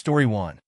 Story 1.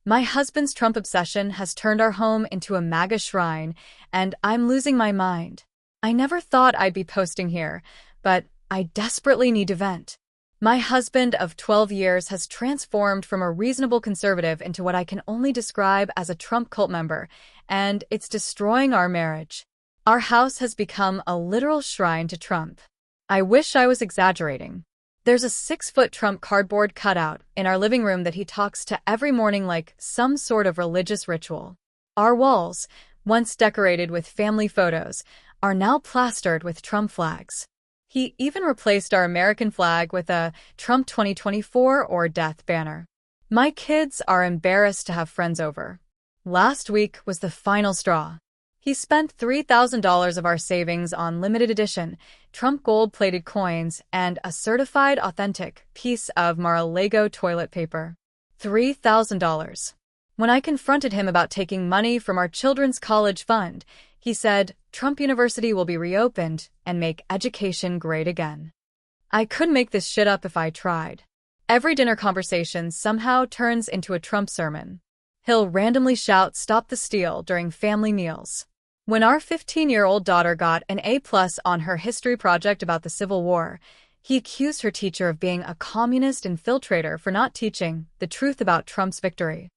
My husband's Trump obsession has turned our home into a MAGA shrine, and I'm losing my mind. I never thought I'd be posting here, but I desperately need to vent. My husband of 12 years has transformed from a reasonable conservative into what I can only describe as a Trump cult member, and it's destroying our marriage. Our house has become a literal shrine to Trump. I wish I was exaggerating. There's a 6-foot Trump cardboard cutout in our living room that he talks to every morning like some sort of religious ritual. Our walls, once decorated with family photos, are now plastered with Trump flags. He even replaced our American flag with a Trump 2024 or death banner. My kids are embarrassed to have friends over. Last week was the final straw. He spent $3,000 of our savings on limited edition, Trump gold-plated coins and a certified authentic piece of Mar-a-Lago toilet paper. $3,000. When I confronted him about taking money from our children's college fund, he said Trump University will be reopened and make education great again. I couldn't make this shit up if I tried. Every dinner conversation somehow turns into a Trump sermon. He'll randomly shout "Stop the Steal" during family meals. When our 15-year-old daughter got an A+ on her history project about the Civil War, he accused her teacher of being a communist infiltrator for not teaching the truth about Trump's victory.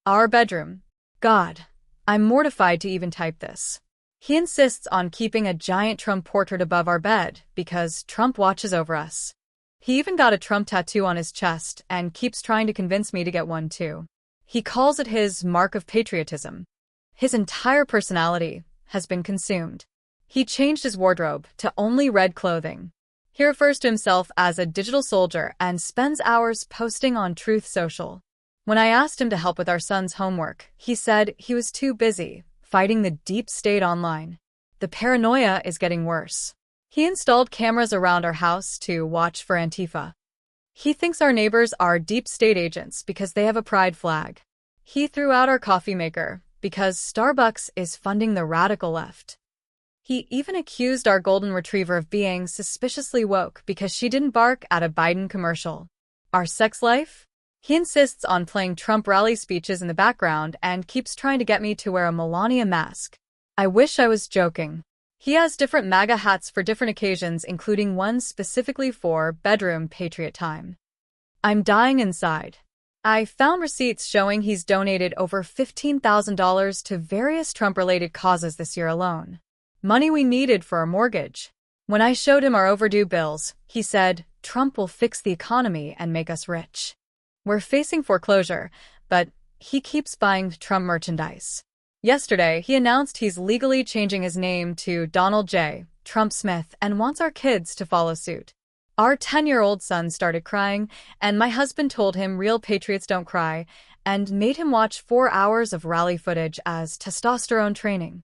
Our bedroom. God, I'm mortified to even type this. He insists on keeping a giant Trump portrait above our bed because Trump watches over us. He even got a Trump tattoo on his chest and keeps trying to convince me to get one too. He calls it his mark of patriotism. His entire personality has been consumed. He changed his wardrobe to only red clothing. He refers to himself as a digital soldier and spends hours posting on Truth Social. When I asked him to help with our son's homework, he said he was too busy fighting the deep state online. The paranoia is getting worse. He installed cameras around our house to watch for Antifa. He thinks our neighbors are deep state agents because they have a pride flag. He threw out our coffee maker because Starbucks is funding the radical left. He even accused our golden retriever of being suspiciously woke because she didn't bark at a Biden commercial. Our sex life? He insists on playing Trump rally speeches in the background and keeps trying to get me to wear a Melania mask. I wish I was joking. He has different MAGA hats for different occasions, including one specifically for bedroom patriot time. I'm dying inside. I found receipts showing he's donated over $15,000 to various Trump-related causes this year alone. Money we needed for our mortgage. When I showed him our overdue bills, he said, Trump will fix the economy and make us rich. We're facing foreclosure, but he keeps buying Trump merchandise. Yesterday, he announced he's legally changing his name to Donald J. Trump Smith and wants our kids to follow suit. Our 10-year-old son started crying, and my husband told him real patriots don't cry, and made him watch 4 hours of rally footage as testosterone training.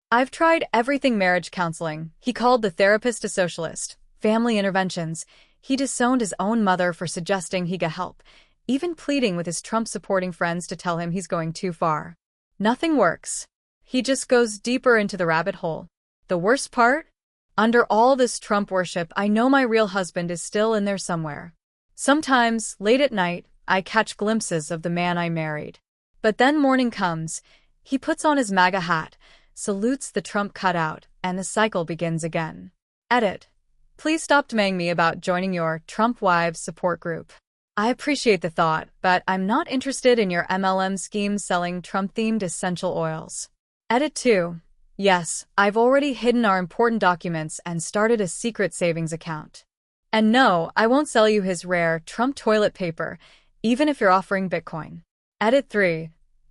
I've tried everything: marriage counseling. He called the therapist a socialist. Family interventions. He disowned his own mother for suggesting he get help, even pleading with his Trump-supporting friends to tell him he's going too far. Nothing works. He just goes deeper into the rabbit hole. The worst part? Under all this Trump worship, I know my real husband is still in there somewhere. Sometimes, late at night, I catch glimpses of the man I married. But then morning comes, he puts on his MAGA hat, salutes the Trump cutout, and the cycle begins again. Edit. Please stop demandating me about joining your Trump Wives support group. I appreciate the thought, but I'm not interested in your MLM scheme selling Trump-themed essential oils. Edit 2. Yes, I've already hidden our important documents and started a secret savings account. And no, I won't sell you his rare Trump toilet paper, even if you're offering Bitcoin. Edit 3.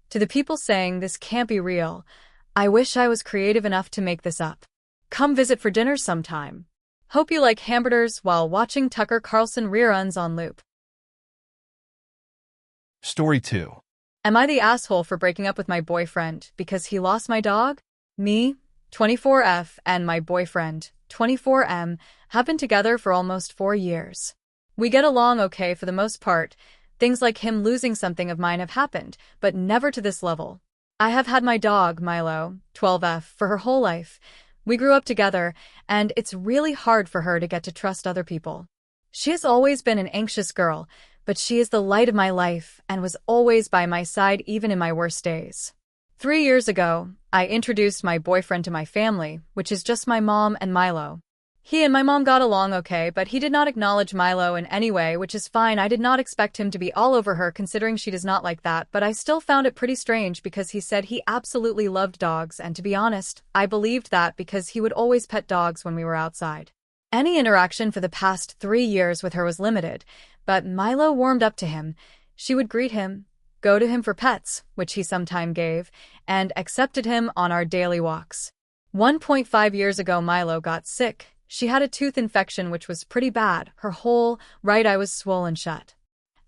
To the people saying this can't be real, I wish I was creative enough to make this up. Come visit for dinner sometime. Hope you like hamburgers while watching Tucker Carlson reruns on loop. Story 2. Am I the asshole for breaking up with my boyfriend because he lost my dog? Me, 24F, and my boyfriend, 24M, have been together for almost 4 years. We get along okay for the most part. Things like him losing something of mine have happened, but never to this level. I have had my dog, Milo, 12F, for her whole life. We grew up together, and it's really hard for her to get to trust other people. She has always been an anxious girl, but she is the light of my life and was always by my side even in my worst days. 3 years ago, I introduced my boyfriend to my family, which is just my mom and Milo. He and my mom got along okay, but he did not acknowledge Milo in any way, which is fine. I did not expect him to be all over her considering she does not like that, but I still found it pretty strange because he said he absolutely loved dogs, and to be honest, I believed that because he would always pet dogs when we were outside. Any interaction for the past 3 years with her was limited, but Milo warmed up to him. She would greet him, go to him for pets, which he sometimes gave, and accepted him on our daily walks. 1.5 years ago, Milo got sick. She had a tooth infection which was pretty bad. Her whole right eye was swollen shut.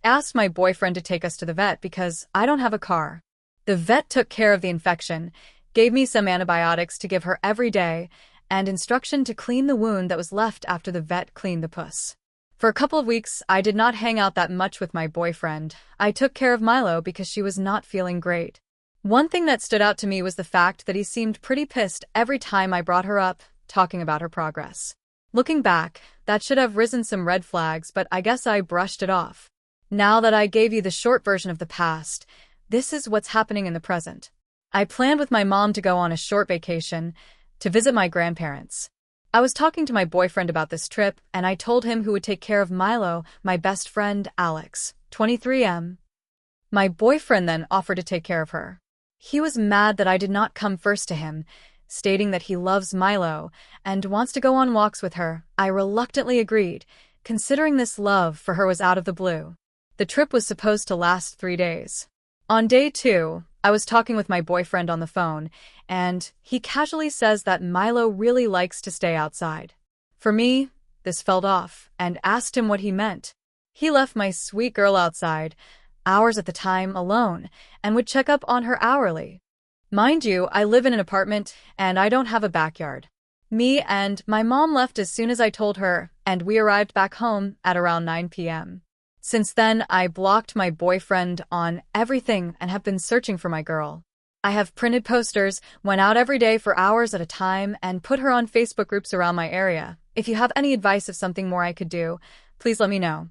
I asked my boyfriend to take us to the vet because I don't have a car. The vet took care of the infection, gave me some antibiotics to give her every day, and instruction to clean the wound that was left after the vet cleaned the puss. For a couple of weeks, I did not hang out that much with my boyfriend. I took care of Milo because she was not feeling great. One thing that stood out to me was the fact that he seemed pretty pissed every time I brought her up, talking about her progress. Looking back, that should have risen some red flags, but I guess I brushed it off. Now that I gave you the short version of the past, this is what's happening in the present. I planned with my mom to go on a short vacation to visit my grandparents. I was talking to my boyfriend about this trip, and I told him who would take care of Milo, my best friend, Alex, 23M. My boyfriend then offered to take care of her. He was mad that I did not come first to him, stating that he loves Milo and wants to go on walks with her. I reluctantly agreed, considering this love for her was out of the blue. The trip was supposed to last 3 days. On day 2, I was talking with my boyfriend on the phone, and he casually says that Milo really likes to stay outside. For me, this felt off, and asked him what he meant. He left my sweet girl outside, hours at the time, alone, and would check up on her hourly. Mind you, I live in an apartment, and I don't have a backyard. Me and my mom left as soon as I told her, and we arrived back home at around 9 p.m. Since then, I blocked my boyfriend on everything and have been searching for my girl. I have printed posters, went out every day for hours at a time, and put her on Facebook groups around my area. If you have any advice of something more I could do, please let me know.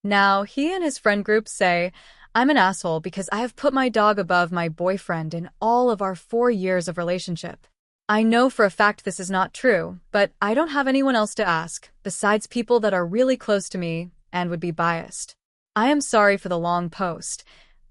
Now, he and his friend group say I'm an asshole because I have put my dog above my boyfriend in all of our 4 years of relationship. I know for a fact this is not true, but I don't have anyone else to ask, besides people that are really close to me and would be biased. I am sorry for the long post.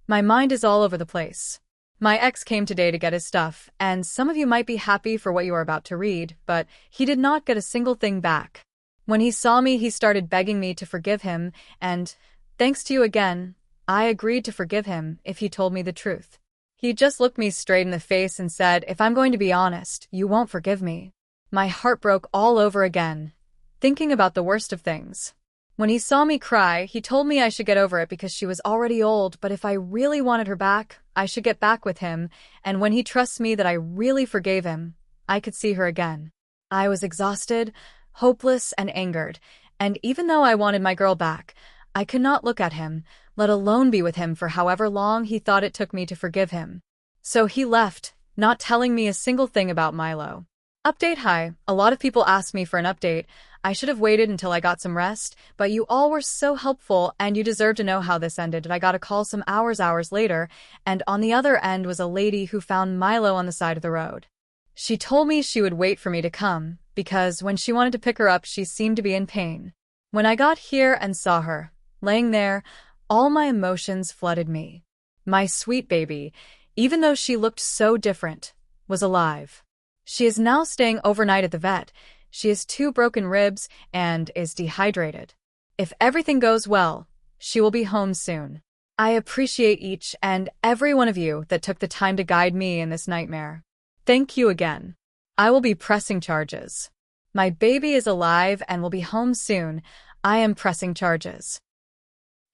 My mind is all over the place. My ex came today to get his stuff, and some of you might be happy for what you are about to read, but he did not get a single thing back. When he saw me, he started begging me to forgive him, and, thanks to you again, I agreed to forgive him if he told me the truth. He just looked me straight in the face and said, if I'm going to be honest, you won't forgive me. My heart broke all over again, thinking about the worst of things. When he saw me cry, he told me I should get over it because she was already old, but if I really wanted her back, I should get back with him, and when he trusts me that I really forgave him, I could see her again. I was exhausted, hopeless, and angered, and even though I wanted my girl back, I could not look at him, let alone be with him for however long he thought it took me to forgive him. So he left, not telling me a single thing about Milo. Update: Hi. A lot of people asked me for an update. I should have waited until I got some rest, but you all were so helpful and you deserve to know how this ended. I got a call some hours later, and on the other end was a lady who found Milo on the side of the road. She told me she would wait for me to come, because when she wanted to pick her up, she seemed to be in pain. When I got here and saw her, laying there, all my emotions flooded me. My sweet baby, even though she looked so different, was alive. She is now staying overnight at the vet. She has 2 broken ribs and is dehydrated. If everything goes well, she will be home soon. I appreciate each and every one of you that took the time to guide me in this nightmare. Thank you again. I will be pressing charges. My baby is alive and will be home soon. I am pressing charges.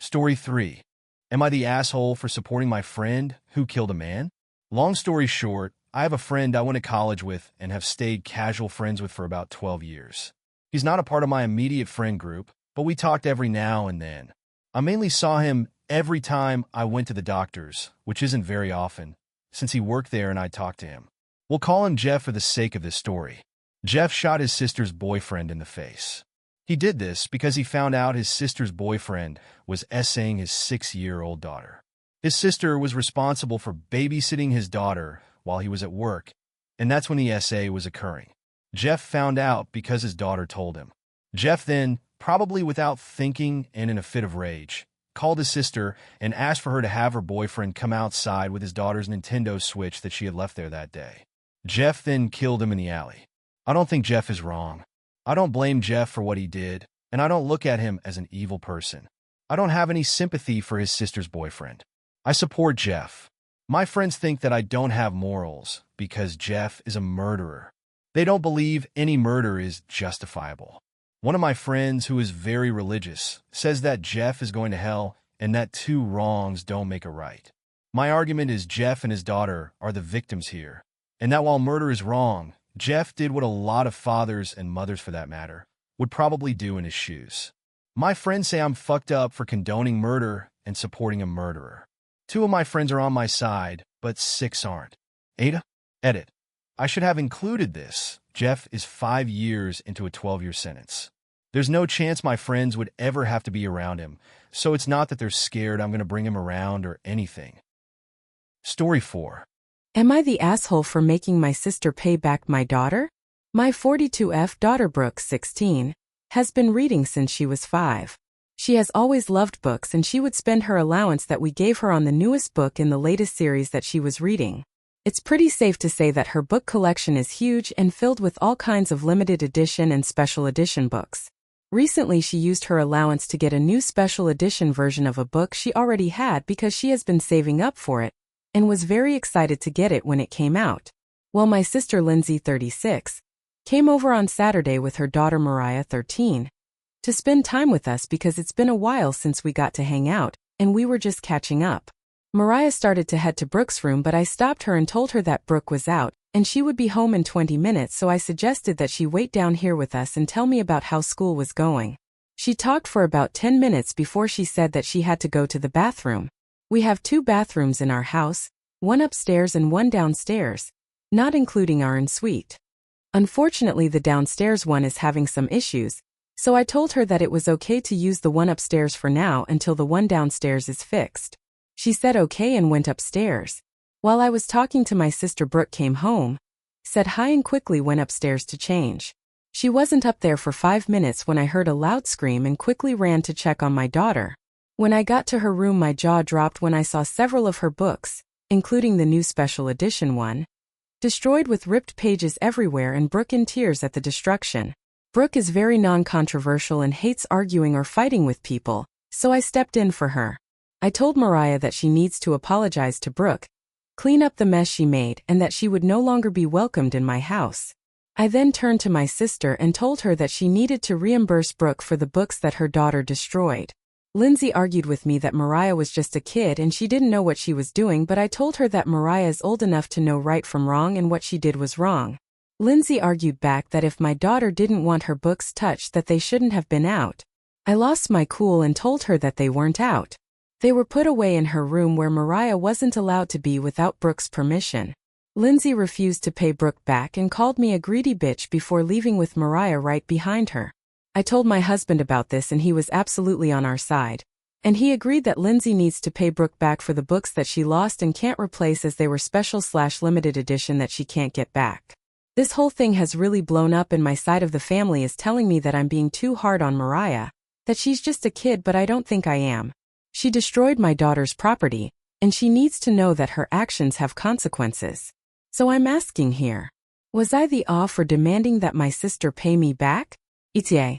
Story 3. Am I the asshole for supporting my friend who killed a man? Long story short, I have a friend I went to college with and have stayed casual friends with for about 12 years. He's not a part of my immediate friend group, but we talked every now and then. I mainly saw him every time I went to the doctor's, which isn't very often, since he worked there and I talked to him. We'll call him Jeff for the sake of this story. Jeff shot his sister's boyfriend in the face. He did this because he found out his sister's boyfriend was essaying his 6-year-old daughter. His sister was responsible for babysitting his daughter while he was at work, and that's when the essay was occurring. Jeff found out because his daughter told him. Jeff then, probably without thinking and in a fit of rage, called his sister and asked for her to have her boyfriend come outside with his daughter's Nintendo Switch that she had left there that day. Jeff then killed him in the alley. I don't think Jeff is wrong. I don't blame Jeff for what he did, and I don't look at him as an evil person. I don't have any sympathy for his sister's boyfriend. I support Jeff. My friends think that I don't have morals because Jeff is a murderer. They don't believe any murder is justifiable. One of my friends, who is very religious, says that Jeff is going to hell and that 2 wrongs don't make a right. My argument is Jeff and his daughter are the victims here, and that while murder is wrong, Jeff did what a lot of fathers and mothers, for that matter, would probably do in his shoes. My friends say I'm fucked up for condoning murder and supporting a murderer. 2 of my friends are on my side, but 6 aren't. AITA? Edit. I should have included this. Jeff is 5 years into a 12-year sentence. There's no chance my friends would ever have to be around him, so it's not that they're scared I'm going to bring him around or anything. Story 4. Am I the asshole for making my sister pay back my daughter? My 42F daughter Brooke, 16, has been reading since she was 5. She has always loved books and she would spend her allowance that we gave her on the newest book in the latest series that she was reading. It's pretty safe to say that her book collection is huge and filled with all kinds of limited edition and special edition books. Recently she used her allowance to get a new special edition version of a book she already had because she has been saving up for it, and was very excited to get it when it came out. Well, my sister Lindsay, 36, came over on Saturday with her daughter Mariah, 13, to spend time with us because it's been a while since we got to hang out, and we were just catching up. Mariah started to head to Brooke's room, but I stopped her and told her that Brooke was out, and she would be home in 20 minutes, so I suggested that she wait down here with us and tell me about how school was going. She talked for about 10 minutes before she said that she had to go to the bathroom. We have 2 bathrooms in our house, one upstairs and one downstairs, not including our ensuite. Unfortunately, the downstairs one is having some issues, so I told her that it was okay to use the one upstairs for now until the one downstairs is fixed. She said okay and went upstairs. While I was talking to my sister, Brooke came home, said hi and quickly went upstairs to change. She wasn't up there for 5 minutes when I heard a loud scream and quickly ran to check on my daughter. When I got to her room, my jaw dropped when I saw several of her books, including the new special edition one, destroyed with ripped pages everywhere and Brooke in tears at the destruction. Brooke is very non-controversial and hates arguing or fighting with people, so I stepped in for her. I told Mariah that she needs to apologize to Brooke, clean up the mess she made, and that she would no longer be welcomed in my house. I then turned to my sister and told her that she needed to reimburse Brooke for the books that her daughter destroyed. Lindsay argued with me that Mariah was just a kid and she didn't know what she was doing, but I told her that Mariah is old enough to know right from wrong and what she did was wrong. Lindsay argued back that if my daughter didn't want her books touched, that they shouldn't have been out. I lost my cool and told her that they weren't out. They were put away in her room where Mariah wasn't allowed to be without Brooke's permission. Lindsay refused to pay Brooke back and called me a greedy bitch before leaving with Mariah right behind her. I told my husband about this and he was absolutely on our side. And he agreed that Lindsay needs to pay Brooke back for the books that she lost and can't replace as they were special/limited edition that she can't get back. This whole thing has really blown up and my side of the family is telling me that I'm being too hard on Mariah, that she's just a kid, but I don't think I am. She destroyed my daughter's property, and she needs to know that her actions have consequences. So I'm asking here, was I the off for demanding that my sister pay me back? AITA.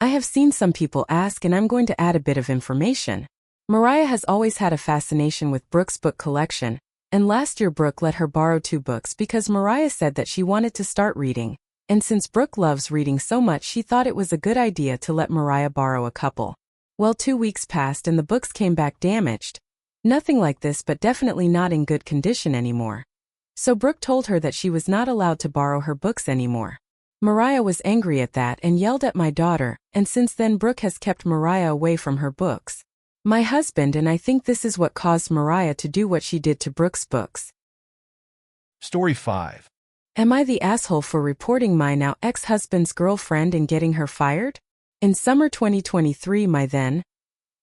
I have seen some people ask, and I'm going to add a bit of information. Mariah has always had a fascination with Brooke's book collection, and last year Brooke let her borrow 2 books because Mariah said that she wanted to start reading, and since Brooke loves reading so much, she thought it was a good idea to let Mariah borrow a couple. Well, 2 weeks passed and the books came back damaged. Nothing like this, but definitely not in good condition anymore. So Brooke told her that she was not allowed to borrow her books anymore. Mariah was angry at that and yelled at my daughter, and since then Brooke has kept Mariah away from her books. My husband and I think this is what caused Mariah to do what she did to Brooke's books. Story 5. Am I the asshole for reporting my now ex-husband's girlfriend and getting her fired? In summer 2023, my then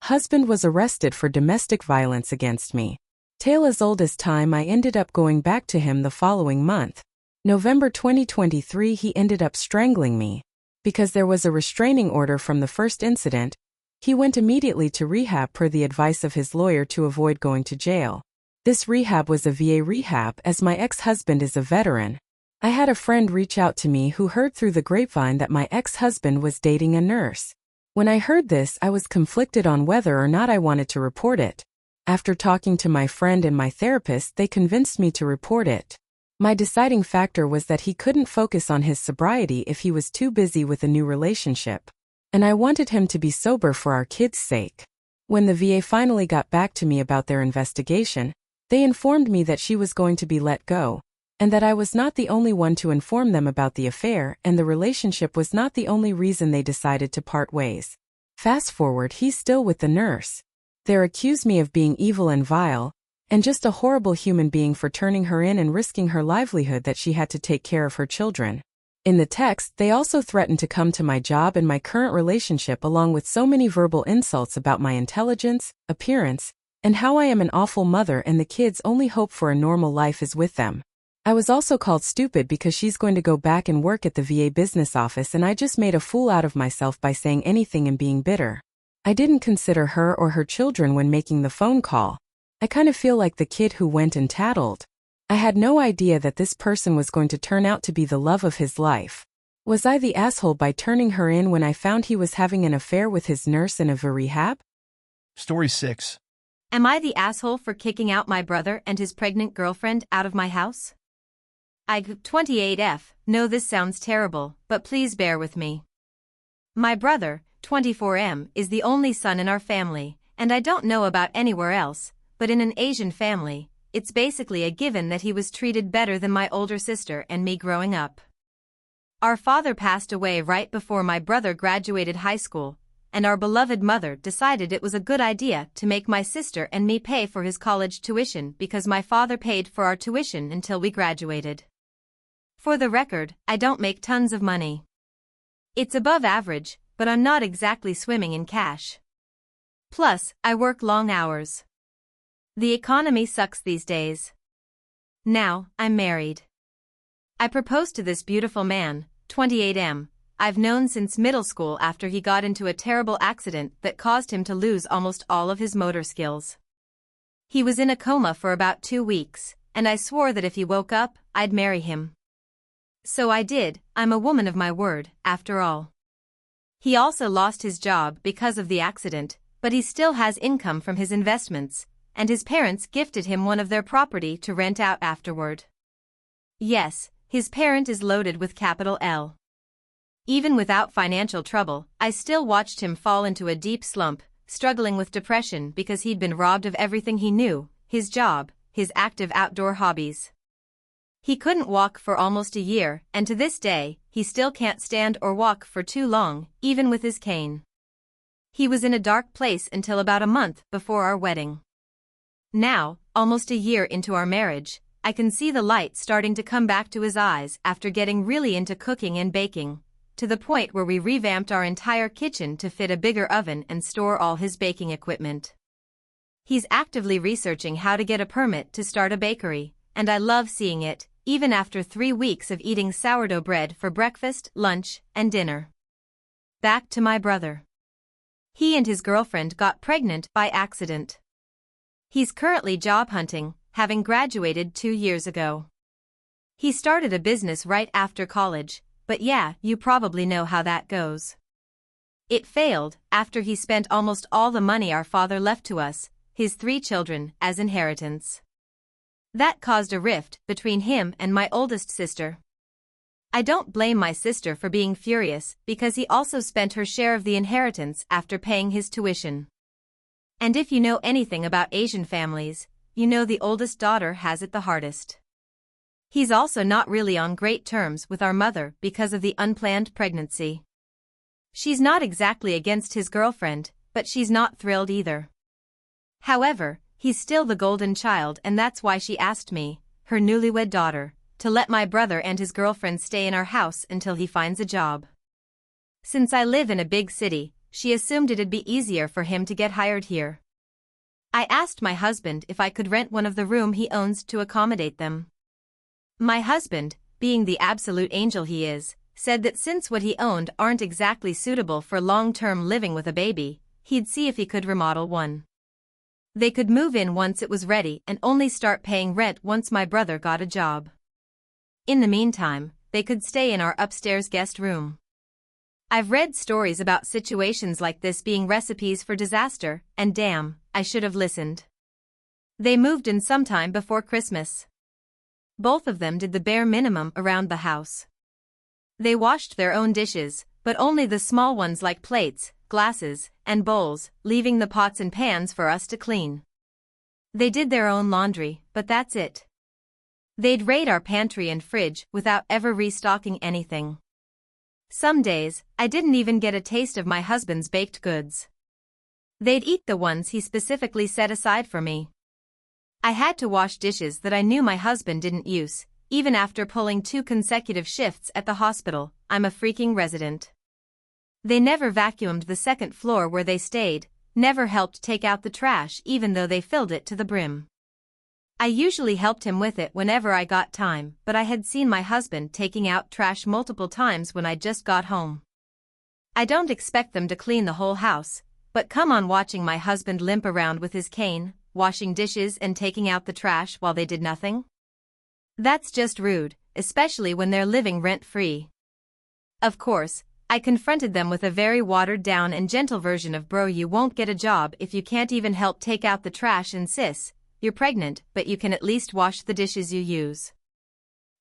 husband was arrested for domestic violence against me. Tale as old as time, I ended up going back to him the following month. November 2023, he ended up strangling me. Because there was a restraining order from the first incident, he went immediately to rehab per the advice of his lawyer to avoid going to jail. This rehab was a VA rehab as my ex-husband is a veteran. I had a friend reach out to me who heard through the grapevine that my ex-husband was dating a nurse. When I heard this, I was conflicted on whether or not I wanted to report it. After talking to my friend and my therapist, they convinced me to report it. My deciding factor was that he couldn't focus on his sobriety if he was too busy with a new relationship. And I wanted him to be sober for our kids' sake. When the VA finally got back to me about their investigation, they informed me that she was going to be let go, and that I was not the only one to inform them about the affair, and the relationship was not the only reason they decided to part ways. Fast forward, he's still with the nurse. They accuse me of being evil and vile, and just a horrible human being for turning her in and risking her livelihood that she had to take care of her children. In the text, they also threatened to come to my job and my current relationship, along with so many verbal insults about my intelligence, appearance, and how I am an awful mother and the kids' only hope for a normal life is with them. I was also called stupid because she's going to go back and work at the VA business office, and I just made a fool out of myself by saying anything and being bitter. I didn't consider her or her children when making the phone call. I kind of feel like the kid who went and tattled. I had no idea that this person was going to turn out to be the love of his life. Was I the asshole by turning her in when I found he was having an affair with his nurse in a VA rehab? Story 6. Am I the asshole for kicking out my brother and his pregnant girlfriend out of my house? I 28F, know this sounds terrible, but please bear with me. My brother, 24M, is the only son in our family, and I don't know about anywhere else, but in an Asian family, it's basically a given that he was treated better than my older sister and me growing up. Our father passed away right before my brother graduated high school, and our beloved mother decided it was a good idea to make my sister and me pay for his college tuition because my father paid for our tuition until we graduated. For the record, I don't make tons of money. It's above average, but I'm not exactly swimming in cash. Plus, I work long hours. The economy sucks these days. Now, I'm married. I proposed to this beautiful man, 28M, I've known since middle school after he got into a terrible accident that caused him to lose almost all of his motor skills. He was in a coma for about 2 weeks, and I swore that if he woke up, I'd marry him. So I did. I'm a woman of my word, after all. He also lost his job because of the accident, but he still has income from his investments, and his parents gifted him one of their property to rent out afterward. Yes, his parent is loaded with capital L. Even without financial trouble, I still watched him fall into a deep slump, struggling with depression because he'd been robbed of everything he knew, his job, his active outdoor hobbies. He couldn't walk for almost a year, and to this day, he still can't stand or walk for too long, even with his cane. He was in a dark place until about a month before our wedding. Now, almost a year into our marriage, I can see the light starting to come back to his eyes after getting really into cooking and baking, to the point where we revamped our entire kitchen to fit a bigger oven and store all his baking equipment. He's actively researching how to get a permit to start a bakery, and I love seeing it, even after 3 weeks of eating sourdough bread for breakfast, lunch, and dinner. Back to my brother. He and his girlfriend got pregnant by accident. He's currently job hunting, having graduated 2 years ago. He started a business right after college, but yeah, you probably know how that goes. It failed after he spent almost all the money our father left to us, his 3 children, as inheritance. That caused a rift between him and my oldest sister. I don't blame my sister for being furious because he also spent her share of the inheritance after paying his tuition. And if you know anything about Asian families, you know the oldest daughter has it the hardest. He's also not really on great terms with our mother because of the unplanned pregnancy. She's not exactly against his girlfriend, but she's not thrilled either. However, he's still the golden child, and that's why she asked me, her newlywed daughter, to let my brother and his girlfriend stay in our house until he finds a job. Since I live in a big city, she assumed it'd be easier for him to get hired here. I asked my husband if I could rent one of the room he owns to accommodate them. My husband, being the absolute angel he is, said that since what he owned aren't exactly suitable for long-term living with a baby, he'd see if he could remodel one. They could move in once it was ready and only start paying rent once my brother got a job. In the meantime, they could stay in our upstairs guest room. I've read stories about situations like this being recipes for disaster, and damn, I should have listened. They moved in sometime before Christmas. Both of them did the bare minimum around the house. They washed their own dishes, but only the small ones like plates, glasses, and bowls, leaving the pots and pans for us to clean. They did their own laundry, but that's it. They'd raid our pantry and fridge without ever restocking anything. Some days, I didn't even get a taste of my husband's baked goods. They'd eat the ones he specifically set aside for me. I had to wash dishes that I knew my husband didn't use, even after pulling 2 consecutive shifts at the hospital. I'm a freaking resident. They never vacuumed the second floor where they stayed, never helped take out the trash even though they filled it to the brim. I usually helped him with it whenever I got time, but I had seen my husband taking out trash multiple times when I just got home. I don't expect them to clean the whole house, but come on, watching my husband limp around with his cane, washing dishes and taking out the trash while they did nothing? That's just rude, especially when they're living rent-free. Of course, I confronted them with a very watered-down and gentle version of "Bro, you won't get a job if you can't even help take out the trash, and sis, you're pregnant, but you can at least wash the dishes you use.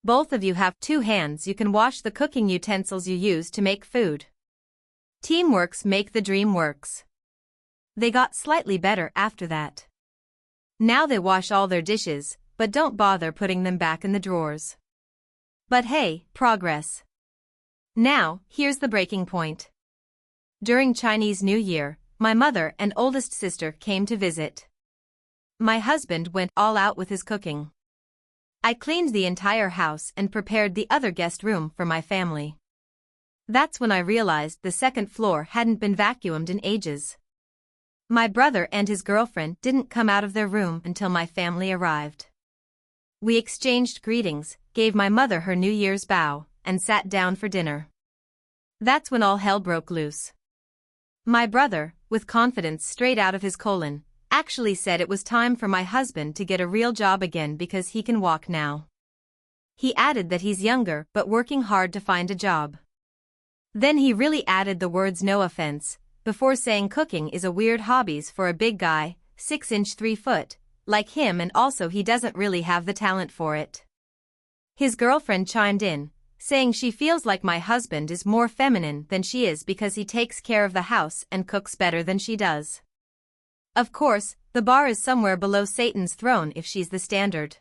Both of you have 2 hands, you can wash the cooking utensils you use to make food. Teamworks make the dream works." They got slightly better after that. Now they wash all their dishes, but don't bother putting them back in the drawers. But hey, progress. Now, here's the breaking point. During Chinese New Year, my mother and oldest sister came to visit. My husband went all out with his cooking. I cleaned the entire house and prepared the other guest room for my family. That's when I realized the second floor hadn't been vacuumed in ages. My brother and his girlfriend didn't come out of their room until my family arrived. We exchanged greetings, gave my mother her New Year's bow, and sat down for dinner. That's when all hell broke loose. My brother, with confidence straight out of his colon, actually said it was time for my husband to get a real job again because he can walk now. He added that he's younger but working hard to find a job. Then he really added the words "no offense," before saying cooking is a weird hobby for a big guy, 6 inch 3 foot, like him, and also he doesn't really have the talent for it. His girlfriend chimed in, saying she feels like my husband is more feminine than she is because he takes care of the house and cooks better than she does. Of course, the bar is somewhere below Satan's throne if she's the standard.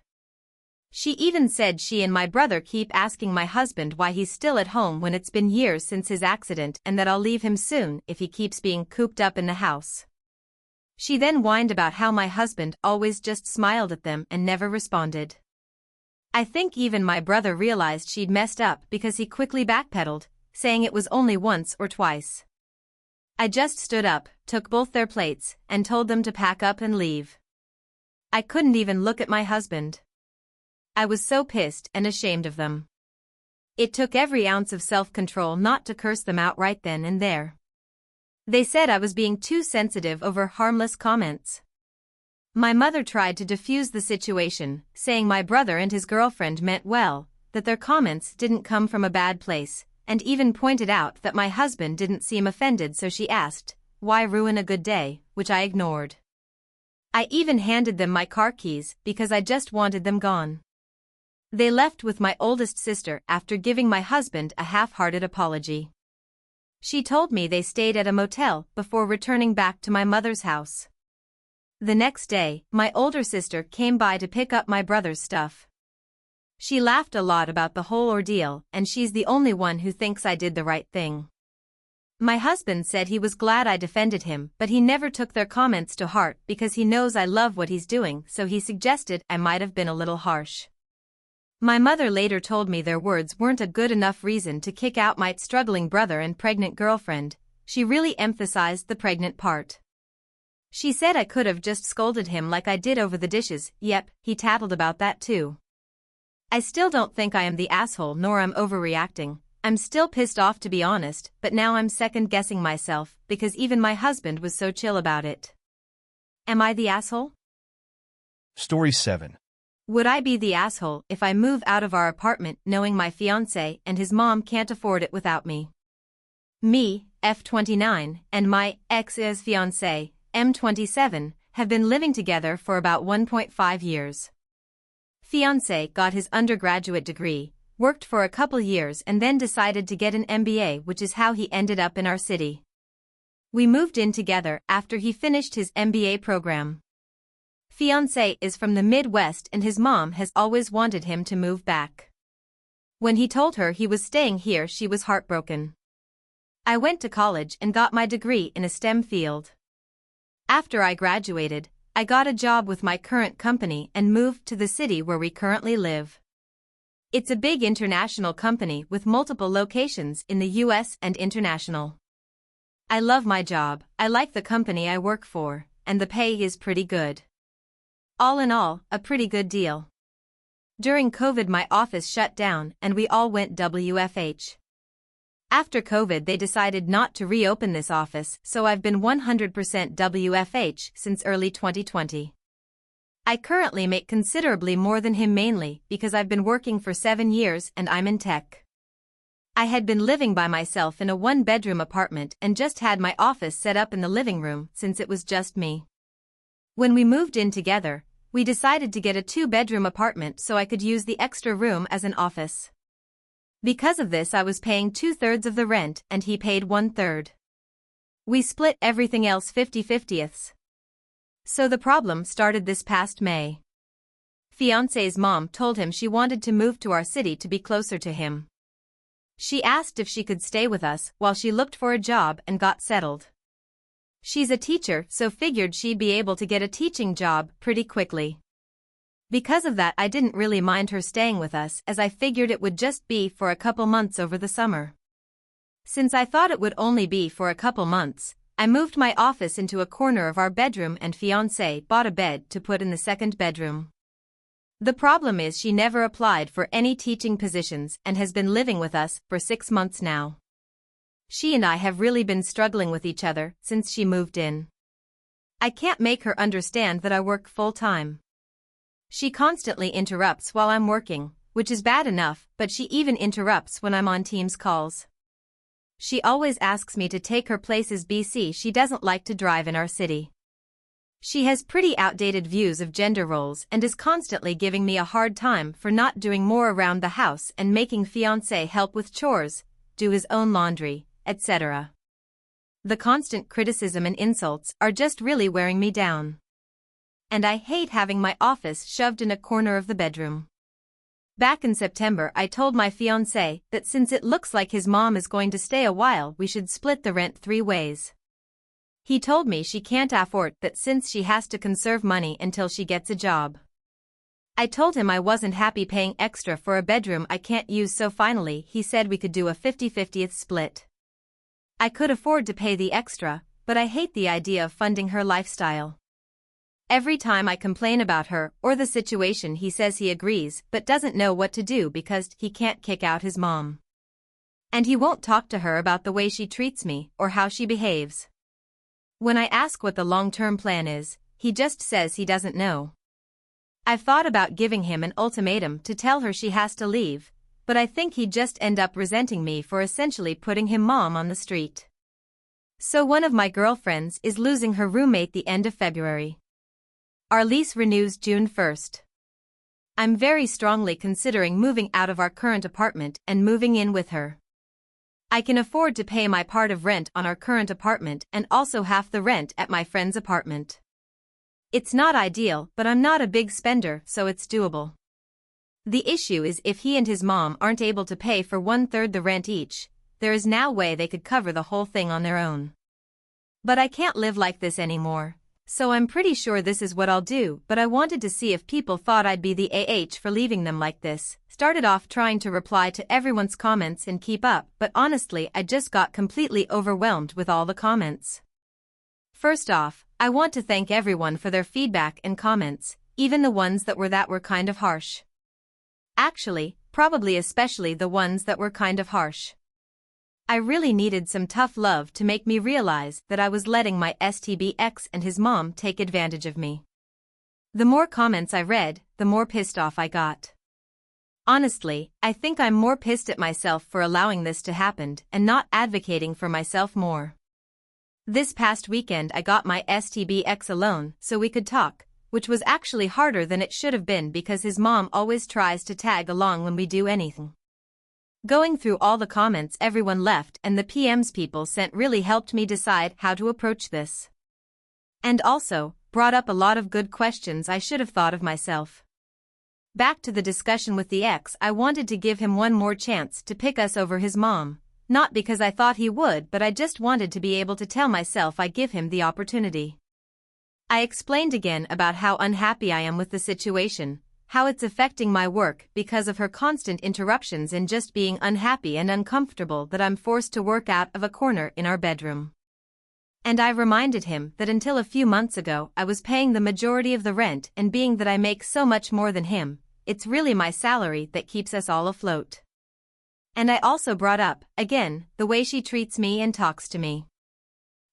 She even said she and my brother keep asking my husband why he's still at home when it's been years since his accident, and that I'll leave him soon if he keeps being cooped up in the house. She then whined about how my husband always just smiled at them and never responded. I think even my brother realized she'd messed up because he quickly backpedaled, saying it was only once or twice. I just stood up, took both their plates, and told them to pack up and leave. I couldn't even look at my husband. I was so pissed and ashamed of them. It took every ounce of self-control not to curse them out right then and there. They said I was being too sensitive over harmless comments. My mother tried to defuse the situation, saying my brother and his girlfriend meant well, that their comments didn't come from a bad place, and even pointed out that my husband didn't seem offended, so she asked, "Why ruin a good day?" which I ignored. I even handed them my car keys because I just wanted them gone. They left with my oldest sister after giving my husband a half-hearted apology. She told me they stayed at a motel before returning back to my mother's house. The next day, my older sister came by to pick up my brother's stuff. She laughed a lot about the whole ordeal, and she's the only one who thinks I did the right thing. My husband said he was glad I defended him, but he never took their comments to heart because he knows I love what he's doing, so he suggested I might have been a little harsh. My mother later told me their words weren't a good enough reason to kick out my struggling brother and pregnant girlfriend. She really emphasized the pregnant part. She said I could have just scolded him like I did over the dishes. Yep, he tattled about that too. I still don't think I am the asshole nor I'm overreacting. I'm still pissed off to be honest, but now I'm second-guessing myself because even my husband was so chill about it. Am I the asshole? Story 7. Would I be the asshole if I move out of our apartment knowing my fiancé and his mom can't afford it without me? Me, F29, and my ex-fiancé, M27, have been living together for about 1.5 years. Fiancé got his undergraduate degree, worked for a couple years and then decided to get an MBA, which is how he ended up in our city. We moved in together after he finished his MBA program. Fiancé is from the Midwest and his mom has always wanted him to move back. When he told her he was staying here, she was heartbroken. I went to college and got my degree in a STEM field. After I graduated, I got a job with my current company and moved to the city where we currently live. It's a big international company with multiple locations in the US and international. I love my job, I like the company I work for, and the pay is pretty good. All in all, a pretty good deal. During COVID my office shut down and we all went WFH. After COVID they decided not to reopen this office, so I've been 100% WFH since early 2020. I currently make considerably more than him, mainly because I've been working for 7 years and I'm in tech. I had been living by myself in a 1-bedroom apartment and just had my office set up in the living room since it was just me. When we moved in together, we decided to get a 2-bedroom apartment so I could use the extra room as an office. Because of this I was paying 2/3 of the rent and he paid 1/3. We split everything else 50/50. So the problem started this past May. Fiancé's mom told him she wanted to move to our city to be closer to him. She asked if she could stay with us while she looked for a job and got settled. She's a teacher, so figured she'd be able to get a teaching job pretty quickly. Because of that I didn't really mind her staying with us, as I figured it would just be for a couple months over the summer. Since I thought it would only be for a couple months, I moved my office into a corner of our bedroom and fiancé bought a bed to put in the second bedroom. The problem is she never applied for any teaching positions and has been living with us for 6 months now. She and I have really been struggling with each other since she moved in. I can't make her understand that I work full-time. She constantly interrupts while I'm working, which is bad enough, but she even interrupts when I'm on Teams calls. She always asks me to take her places BC. She doesn't like to drive in our city. She has pretty outdated views of gender roles and is constantly giving me a hard time for not doing more around the house and making fiancé help with chores, do his own laundry, etc. The constant criticism and insults are just really wearing me down. And I hate having my office shoved in a corner of the bedroom. Back in September I told my fiancé that since it looks like his mom is going to stay a while we should split the rent 3 ways. He told me she can't afford that since she has to conserve money until she gets a job. I told him I wasn't happy paying extra for a bedroom I can't use, so finally he said we could do a 50/50 split. I could afford to pay the extra, but I hate the idea of funding her lifestyle. Every time I complain about her or the situation he says he agrees but doesn't know what to do because he can't kick out his mom. And he won't talk to her about the way she treats me or how she behaves. When I ask what the long-term plan is, he just says he doesn't know. I've thought about giving him an ultimatum to tell her she has to leave, but I think he'd just end up resenting me for essentially putting his mom on the street. So one of my girlfriends is losing her roommate the end of February. Our lease renews June 1st. I'm very strongly considering moving out of our current apartment and moving in with her. I can afford to pay my part of rent on our current apartment and also half the rent at my friend's apartment. It's not ideal, but I'm not a big spender, so it's doable. The issue is if he and his mom aren't able to pay for 1/3 the rent each, there is no way they could cover the whole thing on their own. But I can't live like this anymore. So I'm pretty sure this is what I'll do, but I wanted to see if people thought I'd be the AH for leaving them like this. started off trying to reply to everyone's comments and keep up, but honestly I just got completely overwhelmed with all the comments. First off, I want to thank everyone for their feedback and comments, even the ones that were kind of harsh. Actually, probably especially the ones that were kind of harsh. I really needed some tough love to make me realize that I was letting my STBX and his mom take advantage of me. The more comments I read, the more pissed off I got. Honestly, I think I'm more pissed at myself for allowing this to happen and not advocating for myself more. This past weekend I got my STBX alone so we could talk, which was actually harder than it should have been because his mom always tries to tag along when we do anything. Going through all the comments everyone left and the PMs people sent really helped me decide how to approach this. And also, brought up a lot of good questions I should have thought of myself. Back to the discussion with the ex, I wanted to give him one more chance to pick us over his mom. Not because I thought he would, but I just wanted to be able to tell myself I give him the opportunity. I explained again about how unhappy I am with the situation, how it's affecting my work because of her constant interruptions and just being unhappy and uncomfortable that I'm forced to work out of a corner in our bedroom. And I reminded him that until a few months ago I was paying the majority of the rent, and being that I make so much more than him, it's really my salary that keeps us all afloat. And I also brought up, again, the way she treats me and talks to me.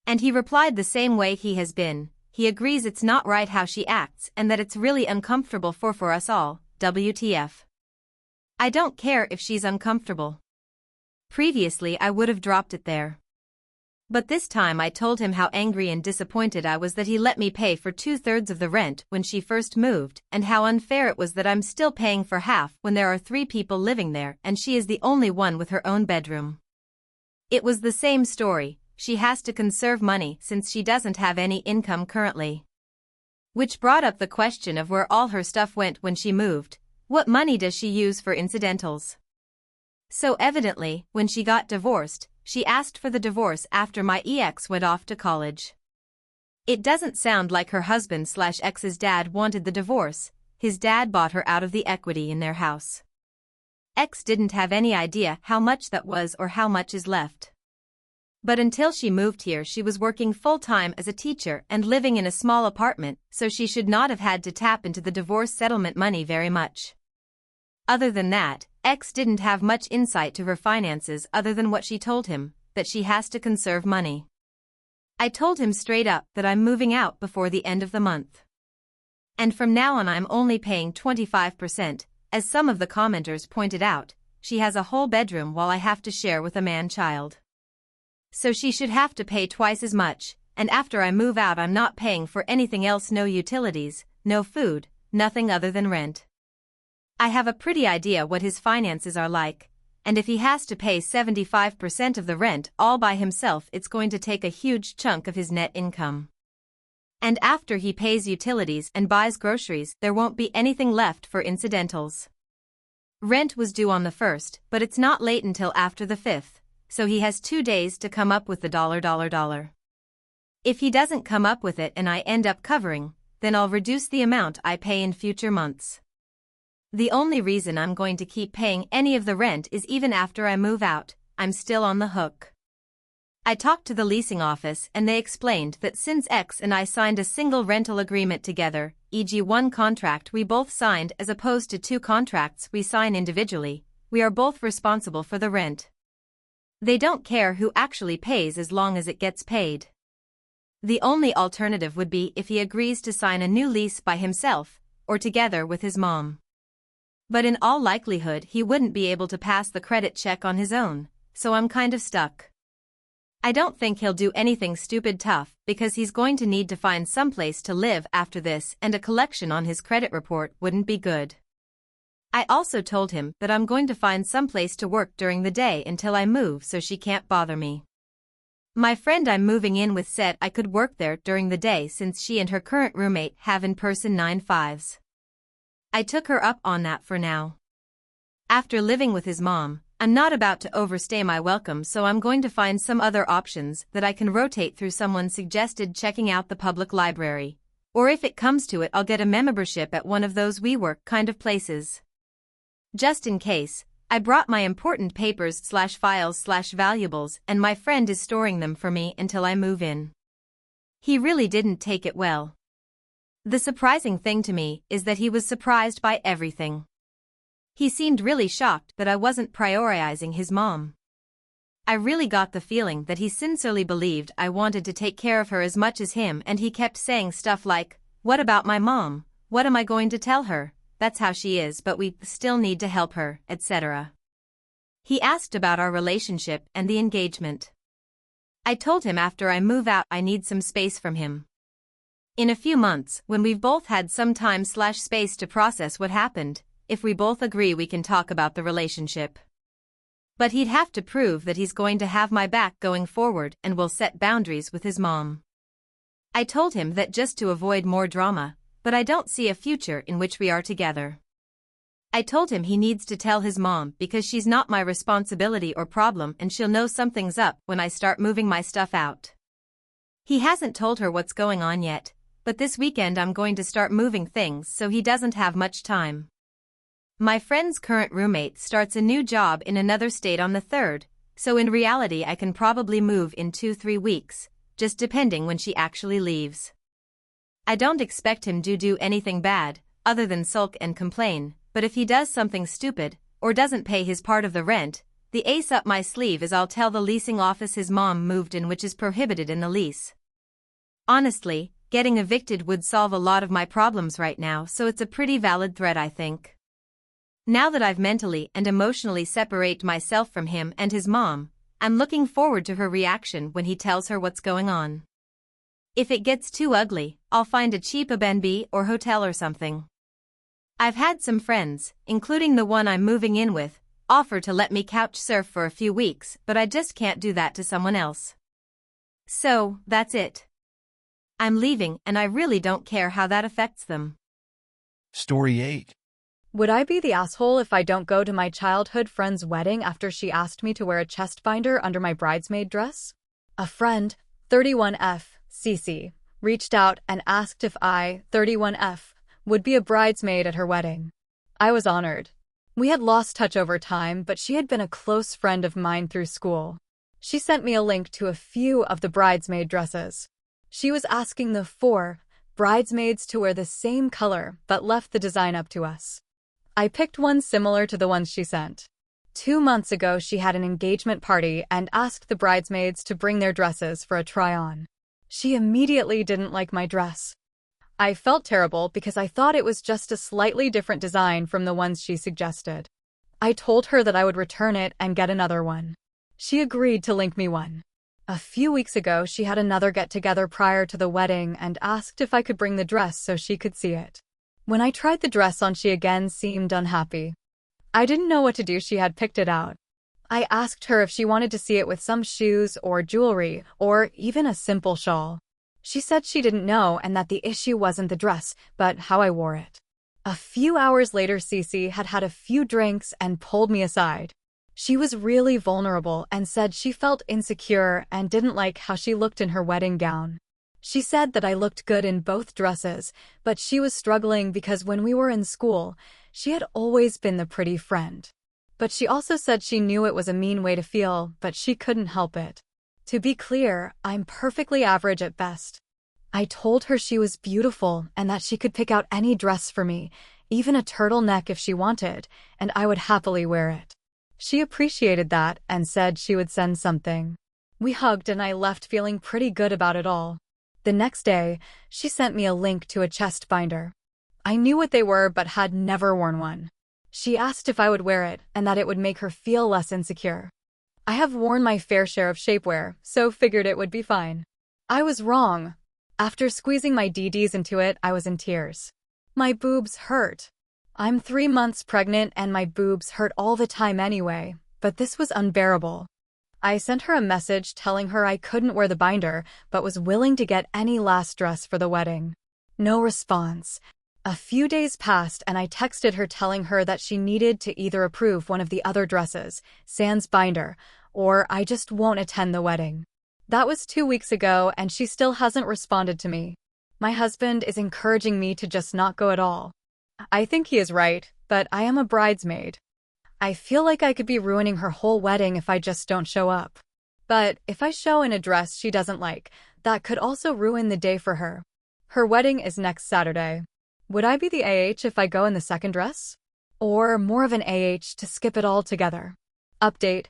And he replied the same way he has been. He agrees it's not right how she acts and that it's really uncomfortable for us all. WTF. I don't care if she's uncomfortable. Previously I would have dropped it there. But this time I told him how angry and disappointed I was that he let me pay for 2/3 of the rent when she first moved, and how unfair it was that I'm still paying for half when there are 3 people living there and she is the only one with her own bedroom. It was the same story, she has to conserve money since she doesn't have any income currently. Which brought up the question of where all her stuff went when she moved. What money does she use for incidentals? So evidently, when she got divorced, she asked for the divorce after my ex went off to college. It doesn't sound like her husband/ex's dad wanted the divorce. His dad bought her out of the equity in their house. Ex didn't have any idea how much that was or how much is left. But until she moved here she was working full-time as a teacher and living in a small apartment, so she should not have had to tap into the divorce settlement money very much. Other than that, ex didn't have much insight to her finances other than what she told him, that she has to conserve money. I told him straight up that I'm moving out before the end of the month. And from now on I'm only paying 25%, as some of the commenters pointed out, she has a whole bedroom while I have to share with a man-child. So she should have to pay twice as much, and after I move out I'm not paying for anything else, no utilities, no food, nothing other than rent. I have a pretty idea what his finances are like, and if he has to pay 75% of the rent all by himself it's going to take a huge chunk of his net income. And after he pays utilities and buys groceries there won't be anything left for incidentals. Rent was due on the 1st, but it's not late until after the 5th, so he has 2 days to come up with the $. If he doesn't come up with it and I end up covering, then I'll reduce the amount I pay in future months. The only reason I'm going to keep paying any of the rent is even after I move out, I'm still on the hook. I talked to the leasing office and they explained that since ex and I signed a single rental agreement together, e.g. one contract we both signed as opposed to 2 contracts we sign individually, we are both responsible for the rent. They don't care who actually pays as long as it gets paid. The only alternative would be if he agrees to sign a new lease by himself, or together with his mom. But in all likelihood he wouldn't be able to pass the credit check on his own, so I'm kind of stuck. I don't think he'll do anything stupid tough because he's going to need to find someplace to live after this, and a collection on his credit report wouldn't be good. I also told him that I'm going to find someplace to work during the day until I move so she can't bother me. My friend I'm moving in with said I could work there during the day since she and her current roommate have in-person 9-5s. I took her up on that for now. After living with his mom, I'm not about to overstay my welcome, so I'm going to find some other options that I can rotate through. Someone suggested checking out the public library, or if it comes to it I'll get a membership at one of those WeWork kind of places. Just in case, I brought my important papers/files/valuables and my friend is storing them for me until I move in. He really didn't take it well. The surprising thing to me is that he was surprised by everything. He seemed really shocked that I wasn't prioritizing his mom. I really got the feeling that he sincerely believed I wanted to take care of her as much as him, and he kept saying stuff like, "What about my mom? What am I going to tell her? That's how she is, but we still need to help her," etc. He asked about our relationship and the engagement. I told him after I move out I need some space from him. In a few months, when we've both had some time/space to process what happened, if we both agree we can talk about the relationship. But he'd have to prove that he's going to have my back going forward and will set boundaries with his mom. I told him that just to avoid more drama, but I don't see a future in which we are together. I told him he needs to tell his mom because she's not my responsibility or problem and she'll know something's up when I start moving my stuff out. He hasn't told her what's going on yet, but this weekend I'm going to start moving things so he doesn't have much time. My friend's current roommate starts a new job in another state on the 3rd, so in reality I can probably move in 2-3 weeks, just depending when she actually leaves. I don't expect him to do anything bad, other than sulk and complain, but if he does something stupid, or doesn't pay his part of the rent, the ace up my sleeve is I'll tell the leasing office his mom moved in, which is prohibited in the lease. Honestly, getting evicted would solve a lot of my problems right now, so it's a pretty valid threat, I think. Now that I've mentally and emotionally separated myself from him and his mom, I'm looking forward to her reaction when he tells her what's going on. If it gets too ugly, I'll find a cheap Airbnb or hotel or something. I've had some friends, including the one I'm moving in with, offer to let me couch surf for a few weeks, but I just can't do that to someone else. So, that's it. I'm leaving and I really don't care how that affects them. Story 8. Would I be the asshole if I don't go to my childhood friend's wedding after she asked me to wear a chest binder under my bridesmaid dress? A friend, 31F, CC, reached out and asked if I, 31F, would be a bridesmaid at her wedding. I was honored. We had lost touch over time, but she had been a close friend of mine through school. She sent me a link to a few of the bridesmaid dresses. She was asking the 4 bridesmaids to wear the same color, but left the design up to us. I picked one similar to the ones she sent. 2 months ago, she had an engagement party and asked the bridesmaids to bring their dresses for a try-on. She immediately didn't like my dress. I felt terrible because I thought it was just a slightly different design from the ones she suggested. I told her that I would return it and get another one. She agreed to link me one. A few weeks ago, she had another get-together prior to the wedding and asked if I could bring the dress so she could see it. When I tried the dress on, she again seemed unhappy. I didn't know what to do. She had picked it out. I asked her if she wanted to see it with some shoes or jewelry or even a simple shawl. She said she didn't know and that the issue wasn't the dress, but how I wore it. A few hours later, Cece had had a few drinks and pulled me aside. She was really vulnerable and said she felt insecure and didn't like how she looked in her wedding gown. She said that I looked good in both dresses, but she was struggling because when we were in school, she had always been the pretty friend. But she also said she knew it was a mean way to feel, but she couldn't help it. To be clear, I'm perfectly average at best. I told her she was beautiful and that she could pick out any dress for me, even a turtleneck if she wanted, and I would happily wear it. She appreciated that and said she would send something. We hugged and I left feeling pretty good about it all. The next day, she sent me a link to a chest binder. I knew what they were but had never worn one. She asked if I would wear it and that it would make her feel less insecure. I have worn my fair share of shapewear, so figured it would be fine. I was wrong. After squeezing my DDs into it, I was in tears. My boobs hurt. I'm 3 months pregnant and my boobs hurt all the time anyway, but this was unbearable. I sent her a message telling her I couldn't wear the binder, but was willing to get any last dress for the wedding. No response. A few days passed and I texted her telling her that she needed to either approve one of the other dresses, sans binder, or I just won't attend the wedding. That was 2 weeks ago and she still hasn't responded to me. My husband is encouraging me to just not go at all. I think he is right. but I am a bridesmaid. I feel like I could be ruining her whole wedding if I just don't show up. But if I show in a dress she doesn't like, that could also ruin the day for her. Her wedding is next Saturday. Would I be the AH if I go in the second dress? Or more of an AH to skip it all together? Update.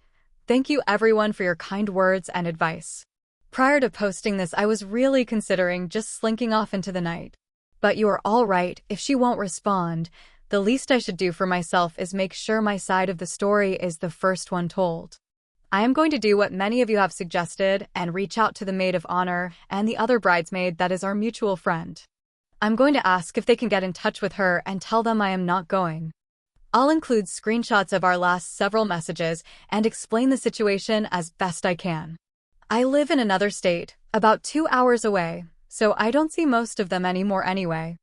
Thank you everyone for your kind words and advice. Prior to posting this, I was really considering just slinking off into the night. But you are all right. If she won't respond, the least I should do for myself is make sure my side of the story is the first one told. I am going to do what many of you have suggested and reach out to the maid of honor and the other bridesmaid that is our mutual friend. I'm going to ask if they can get in touch with her and tell them I am not going. I'll include screenshots of our last several messages and explain the situation as best I can. I live in another state, about 2 hours away, so I don't see most of them anymore anyway.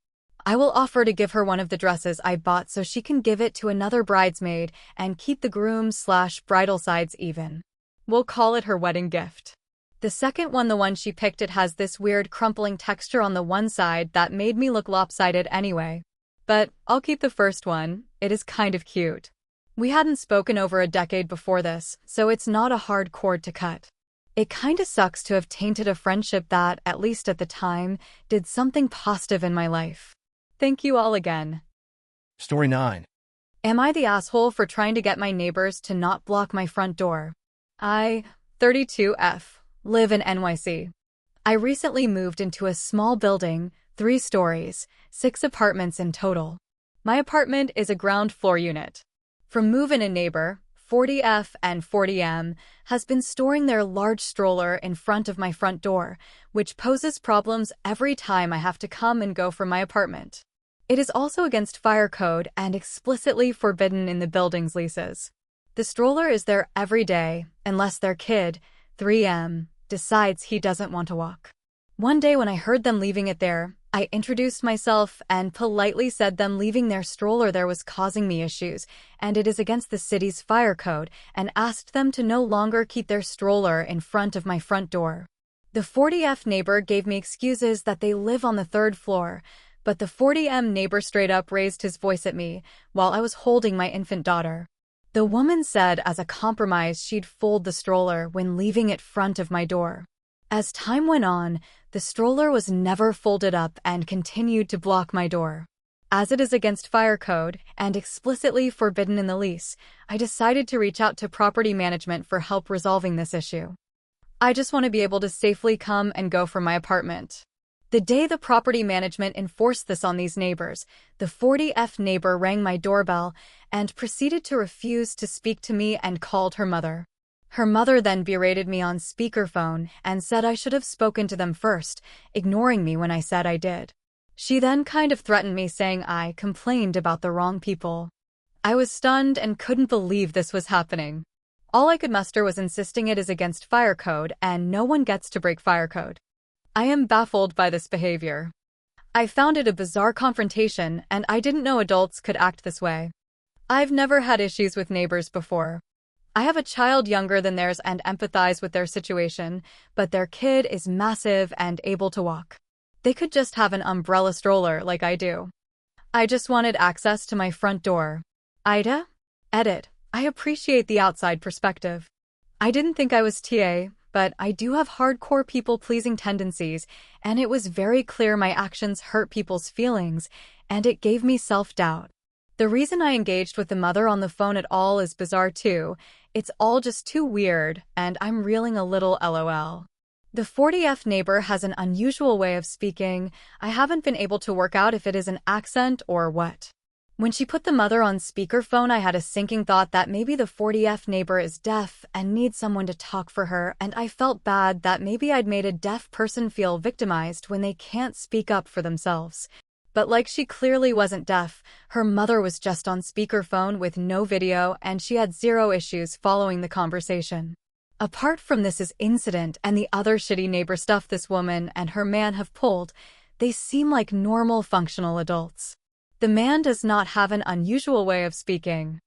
I will offer to give her one of the dresses I bought so she can give it to another bridesmaid and keep the groom/bridal sides even. We'll call it her wedding gift. The second one, the one she picked, it has this weird crumpling texture on the one side that made me look lopsided anyway. But I'll keep the first one. It is kind of cute. We hadn't spoken over a decade before this, so it's not a hard cord to cut. It kinda sucks to have tainted a friendship that, at least at the time, did something positive in my life. Thank you all again. Story 9. Am I the asshole for trying to get my neighbors to not block my front door? I, 32F, live in NYC. I recently moved into a small building, 3 stories, 6 apartments in total. My apartment is a ground floor unit. From move-in, a neighbor, 40F and 40M, has been storing their large stroller in front of my front door, which poses problems every time I have to come and go from my apartment. It is also against fire code and explicitly forbidden in the building's leases. The stroller is there every day, unless their kid, 3M, decides he doesn't want to walk. One day when I heard them leaving it there, I introduced myself and politely said them leaving their stroller there was causing me issues, and it is against the city's fire code, and asked them to no longer keep their stroller in front of my front door. The 40F neighbor gave me excuses that they live on the 3rd floor, but the 40M neighbor straight up raised his voice at me while I was holding my infant daughter. The woman said as a compromise she'd fold the stroller when leaving it front of my door. As time went on, the stroller was never folded up and continued to block my door. As it is against fire code and explicitly forbidden in the lease, I decided to reach out to property management for help resolving this issue. I just want to be able to safely come and go from my apartment. The day the property management enforced this on these neighbors, the 40F neighbor rang my doorbell and proceeded to refuse to speak to me and called her mother. Her mother then berated me on speakerphone and said I should have spoken to them first, ignoring me when I said I did. She then kind of threatened me, saying I complained about the wrong people. I was stunned and couldn't believe this was happening. All I could muster was insisting it is against fire code and no one gets to break fire code. I am baffled by this behavior. I found it a bizarre confrontation and I didn't know adults could act this way. I've never had issues with neighbors before. I have a child younger than theirs and empathize with their situation, but their kid is massive and able to walk. They could just have an umbrella stroller like I do. I just wanted access to my front door. AITA? Edit. I appreciate the outside perspective. I didn't think I was TA, but I do have hardcore people-pleasing tendencies, and it was very clear my actions hurt people's feelings, and it gave me self-doubt. The reason I engaged with the mother on the phone at all is bizarre too. It's all just too weird, and I'm reeling a little LOL. The 40F neighbor has an unusual way of speaking. I haven't been able to work out if it is an accent or what. When she put the mother on speakerphone, I had a sinking thought that maybe the 40F neighbor is deaf and needs someone to talk for her, and I felt bad that maybe I'd made a deaf person feel victimized when they can't speak up for themselves. But like she clearly wasn't deaf, her mother was just on speakerphone with no video and she had zero issues following the conversation. Apart from this incident and the other shitty neighbor stuff this woman and her man have pulled, they seem like normal functional adults. The man does not have an unusual way of speaking.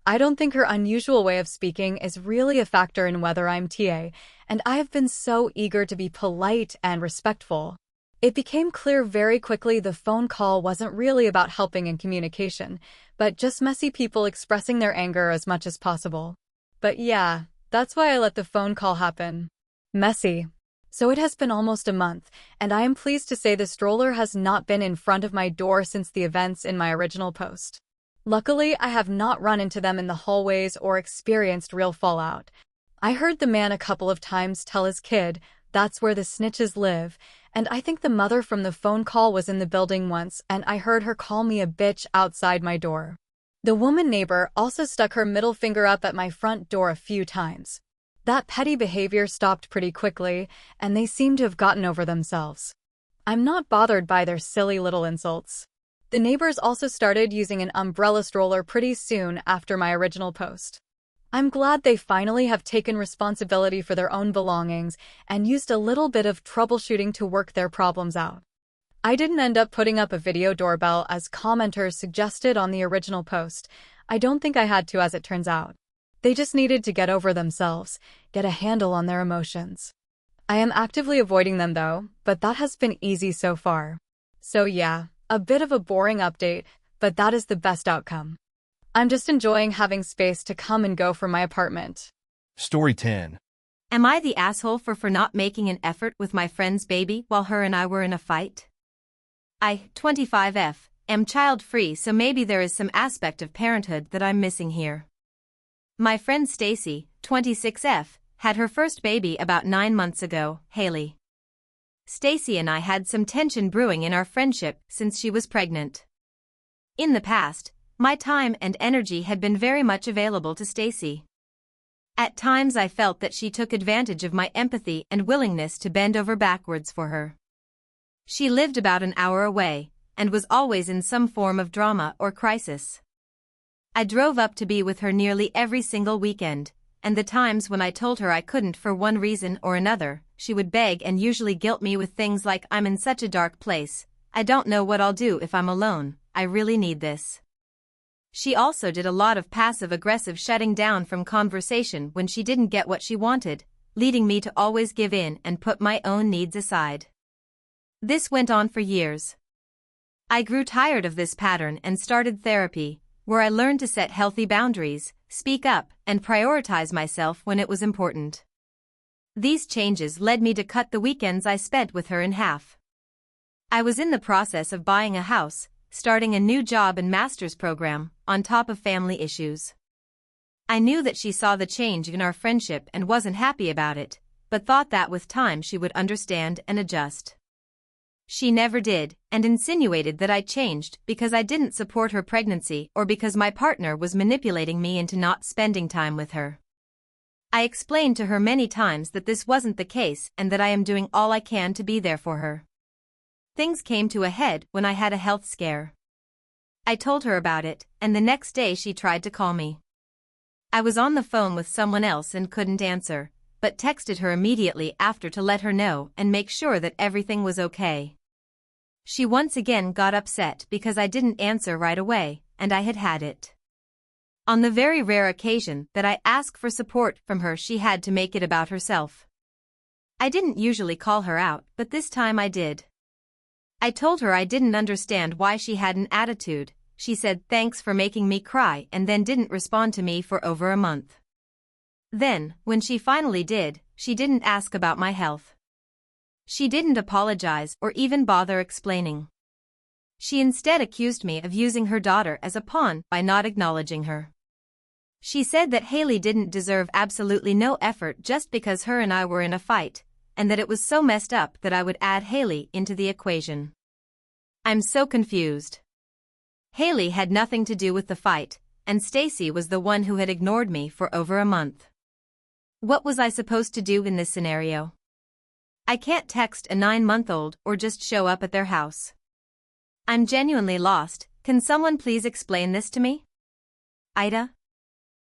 I don't think her unusual way of speaking is really a factor in whether I'm TA, and I have been so eager to be polite and respectful. It became clear very quickly the phone call wasn't really about helping in communication, but just messy people expressing their anger as much as possible. But yeah, that's why I let the phone call happen. Messy. So it has been almost a month, and I am pleased to say the stroller has not been in front of my door since the events in my original post. Luckily, I have not run into them in the hallways or experienced real fallout. I heard the man a couple of times tell his kid, "That's where the snitches live," and I think the mother from the phone call was in the building once, and I heard her call me a bitch outside my door. The woman neighbor also stuck her middle finger up at my front door a few times. That petty behavior stopped pretty quickly, and they seem to have gotten over themselves. I'm not bothered by their silly little insults. The neighbors also started using an umbrella stroller pretty soon after my original post. I'm glad they finally have taken responsibility for their own belongings and used a little bit of troubleshooting to work their problems out. I didn't end up putting up a video doorbell as commenters suggested on the original post. I don't think I had to, as it turns out. They just needed to get over themselves, get a handle on their emotions. I am actively avoiding them though, but that has been easy so far. So yeah, a bit of a boring update, but that is the best outcome. I'm just enjoying having space to come and go from my apartment. Story 10. Am I the asshole for not making an effort with my friend's baby while her and I were in a fight? I, 25F, am child-free, so maybe there is some aspect of parenthood that I'm missing here. My friend Stacy, 26F, had her first baby about 9 months ago, Haley. Stacy and I had some tension brewing in our friendship since she was pregnant. In the past, my time and energy had been very much available to Stacy. At times I felt that she took advantage of my empathy and willingness to bend over backwards for her. She lived about an hour away, and was always in some form of drama or crisis. I drove up to be with her nearly every single weekend, and the times when I told her I couldn't for one reason or another, she would beg and usually guilt me with things like, "I'm in such a dark place, I don't know what I'll do if I'm alone, I really need this." She also did a lot of passive-aggressive shutting down from conversation when she didn't get what she wanted, leading me to always give in and put my own needs aside. This went on for years. I grew tired of this pattern and started therapy, where I learned to set healthy boundaries, speak up, and prioritize myself when it was important. These changes led me to cut the weekends I spent with her in half. I was in the process of buying a house, starting a new job and master's program, on top of family issues. I knew that she saw the change in our friendship and wasn't happy about it, but thought that with time she would understand and adjust. She never did, and insinuated that I changed because I didn't support her pregnancy or because my partner was manipulating me into not spending time with her. I explained to her many times that this wasn't the case and that I am doing all I can to be there for her. Things came to a head when I had a health scare. I told her about it, and the next day she tried to call me. I was on the phone with someone else and couldn't answer, but texted her immediately after to let her know and make sure that everything was okay. She once again got upset because I didn't answer right away, and I had had it. On the very rare occasion that I asked for support from her, she had to make it about herself. I didn't usually call her out, but this time I did. I told her I didn't understand why she had an attitude. She said thanks for making me cry and then didn't respond to me for over a month. Then, when she finally did, she didn't ask about my health. She didn't apologize or even bother explaining. She instead accused me of using her daughter as a pawn by not acknowledging her. She said that Haley didn't deserve absolutely no effort just because her and I were in a fight, and that it was so messed up that I would add Haley into the equation. I'm so confused. Haley had nothing to do with the fight, and Stacy was the one who had ignored me for over a month. What was I supposed to do in this scenario? I can't text a 9-month-old or just show up at their house. I'm genuinely lost. Can someone please explain this to me? AITA?